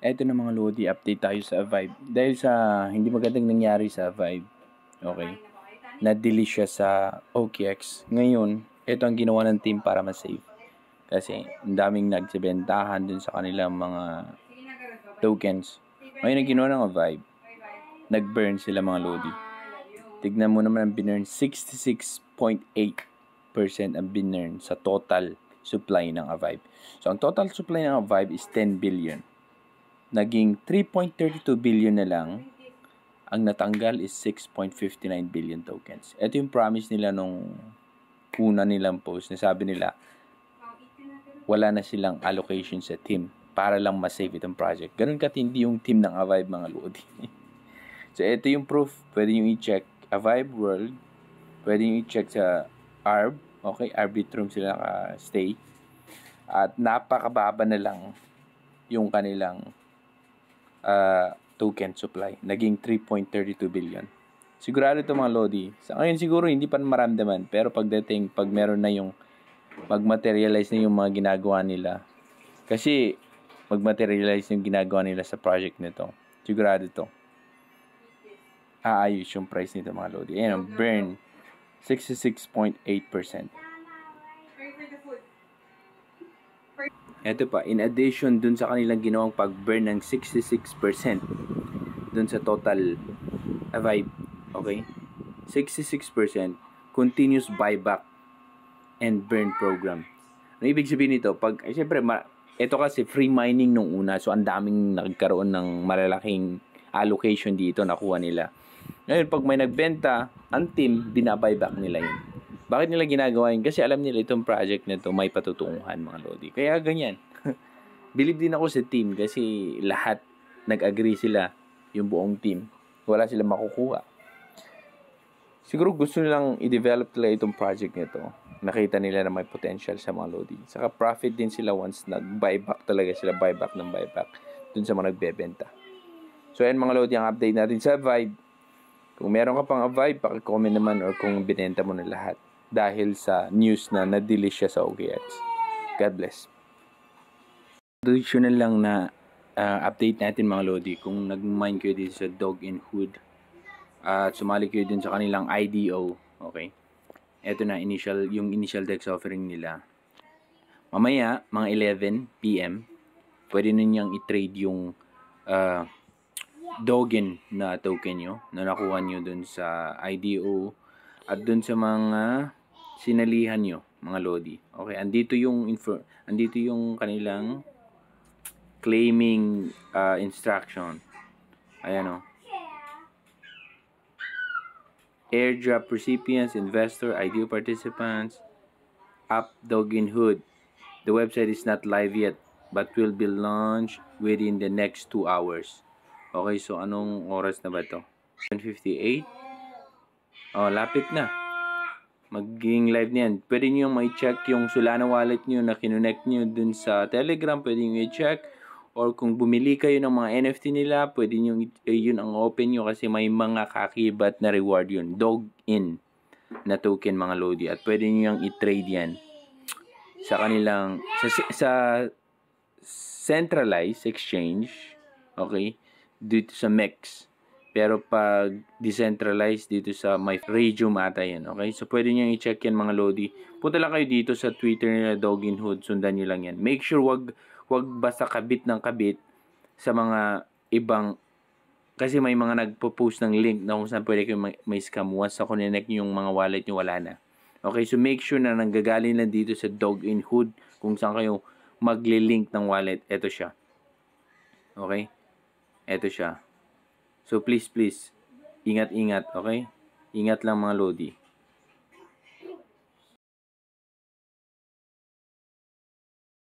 Eto na mga Lodi, update tayo sa Vibe. Dahil sa hindi magandang nangyari sa Vibe, okay, na-delete siya sa OKX. Ngayon, ito ang ginawa ng team para ma-save. Kasi ang daming nagsibentahan dun sa kanilang mga tokens. Ngayon ang ginawa ng Vibe, nag-burn sila mga Lodi. Tignan mo naman ang binurn, 66.8% ang binurn sa total supply ng Vibe. So ang total supply ng Vibe is 10 billion. Naging 3.32 billion na lang. Ang natanggal is 6.59 billion tokens. Ito yung promise nila nung una nilang post. Nasabi nila, wala na silang allocation sa team para lang ma-save itong project. Ganun katindi yung team ng Avive, mga Lodi. So, ito yung proof. Pwede nyo i-check Avive World. Pwede nyo i-check sa ARB. Okay, Arbitrum sila naka-stay. At napakababa na lang yung kanilang token supply. Naging 3.32 billion. Sigurado ito mga Lodi. Sa ngayon siguro hindi pa maramdaman. Pero pag meron na yung mag-materialize na yung mga ginagawa nila. Kasi mag-materialize yung ginagawa nila sa project nito. Sigurado ito. Aayos yung price nito mga Lodi. Ayan, burn 66.8%. Ito pa, in addition dun sa kanilang ginawang pag-burn ng 66% dun sa total Vibe, okay? 66% continuous buyback and burn program. Ano ibig sabihin nito? Siyempre, ito kasi free mining nung una, so ang daming nagkaroon ng malalaking allocation dito, nakuha nila. Ngayon, pag may nagbenta, ang team, binabuyback nila yun. Bakit nila ginagawa yun? Kasi alam nila itong project na ito may patutunguhan, mga Lodi. Kaya ganyan. Believe din ako sa team kasi lahat nag-agree sila, yung buong team. Wala silang makukuha. Siguro gusto nilang i-develop nila itong project nito. Nakita nila na may potential sa mga Lodi. Saka profit din sila once nag-buyback talaga sila, buyback ng buyback dun sa mga nagbebenta. So, yan mga Lodi, ang update natin sa Vibe. Kung meron ka pang Vibe, paki-comment naman or kung binenta mo na lahat dahil sa news na na-delete siya sa OKX. God bless. Additional lang na update natin mga Lodi. Kung nag-mine kayo dito sa Dog in Hood at sumali kayo din sa kanilang IDO, okay? Ito na yung initial DEX offering nila. Mamaya, mga 11 PM, pwede ninyang i-trade yung Dogen na token nyo na nakuha nyo dun sa IDO at dun sa mga sinalihan nyo, mga Lodi. Okay, andito yung kanilang claiming instruction. Ayan o. Airdrop recipients, investor, IDO participants, app Dogen Hood. The website is not live yet but will be launched within the next 2 hours. Okay, so anong oras na ba ito? 7:58. Oh, lapit na. Magiging live niyan. Pwede niyo ma-check yung Solana wallet niyo na kinonect niyo dun sa Telegram. Pwede niyo i-check. Or kung bumili kayo ng mga NFT nila, pwede niyo yun ang open niyo kasi may mga kakibat na reward yun. Dog in na token mga Lodi. At pwede niyo yung i-trade yan sa kanilang sa centralized exchange. Okay? Dito sa MEX. Pero pag decentralized dito sa my Radium ata yan. Okay? So, pwede nyo i-check yan mga Lodi. Punta lang kayo dito sa Twitter nila, Dogen Hood. Sundan nyo lang yan. Make sure wag basta kabit ng kabit sa mga ibang, kasi may mga nagpo-post ng link na kung saan pwede kayo may scam. Once na connect nyo yung mga wallet nyo, wala na. Okay? So, make sure na nanggagaling lang dito sa Dogen Hood kung saan kayo magli-link ng wallet. Ito siya. Okay? Ito siya. So, please, ingat-ingat, okay? Ingat lang mga Lodi.